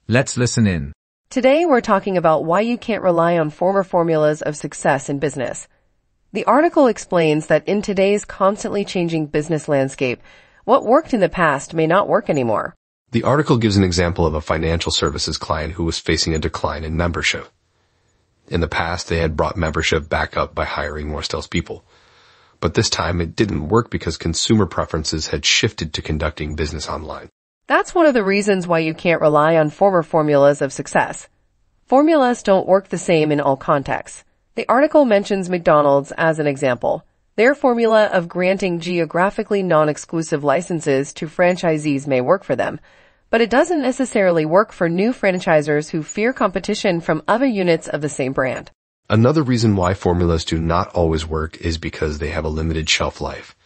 Let's listen in. Today we're talking about why you can't rely on former formulas of success in business. The article explains that in today's constantly changing business landscape, what worked in the past may not work anymore. The article gives an example of a financial services client who was facing a decline in membership. In the past, they had brought membership back up by hiring more salespeople. But this time it didn't work because consumer preferences had shifted to conducting business online. That's one of the reasons why you can't rely on former formulas of success. Formulas don't work the same in all contexts. The article mentions McDonald's as an example. Their formula of granting geographically non-exclusive licenses to franchisees may work for them, but it doesn't necessarily work for new franchisors who fear competition from other units of the same brand. Another reason why formulas do not always work is because they have a limited shelf life.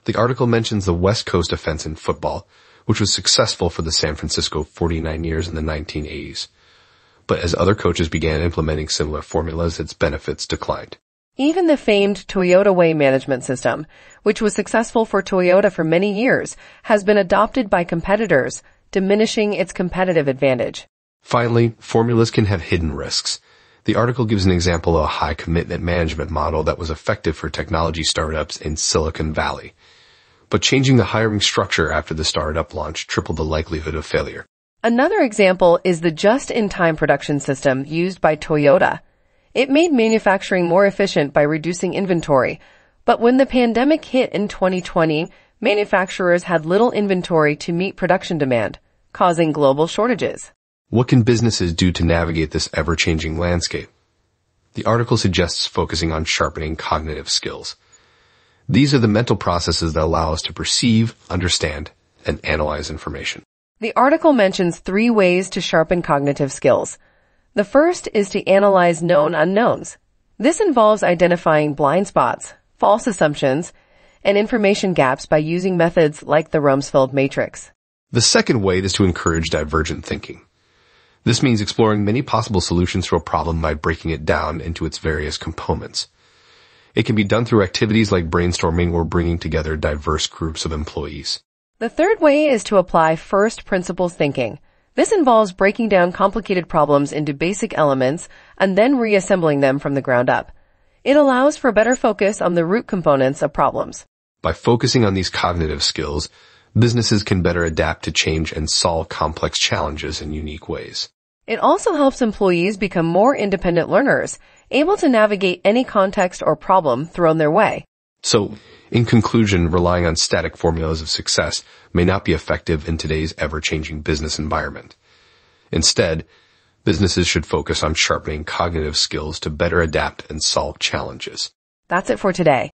The article mentions the West Coast offense in football, which was successful for the San Francisco 49 years in the 1980s. But as other coaches began implementing similar formulas, its benefits declined. Even the famed Toyota Way management system, which was successful for Toyota for many years, has been adopted by competitors, diminishing its competitive advantage. Finally, formulas can have hidden risks. The article gives an example of a high-commitment management model that was effective for technology startups in Silicon Valley. But changing the hiring structure after the startup launch tripled the likelihood of failure. Another example is the just-in-time production system used by Toyota. It made manufacturing more efficient by reducing inventory, but when the pandemic hit in 2020, manufacturers had little inventory to meet production demand, causing global shortages. What can businesses do to navigate this ever-changing landscape? The article suggests focusing on sharpening cognitive skills. These are the mental processes that allow us to perceive, understand, and analyze information. The article mentions 3 ways to sharpen cognitive skills. The first is to analyze known unknowns. This involves identifying blind spots, false assumptions, and information gaps by using methods like the Rumsfeld matrix. The second way is to encourage divergent thinking. This means exploring many possible solutions to a problem by breaking it down into its various components. It can be done through activities like brainstorming or bringing together diverse groups of employees. The third way is to apply first principles thinking. This involves breaking down complicated problems into basic elements and then reassembling them from the ground up. It allows for better focus on the root components of problems. By focusing on these cognitive skills, businesses can better adapt to change and solve complex challenges in unique ways. It also helps employees become more independent learners, able to navigate any context or problem thrown their way. So, in conclusion, relying on static formulas of success may not be effective in today's ever-changing business environment. Instead, businesses should focus on sharpening cognitive skills to better adapt and solve challenges. That's it for today.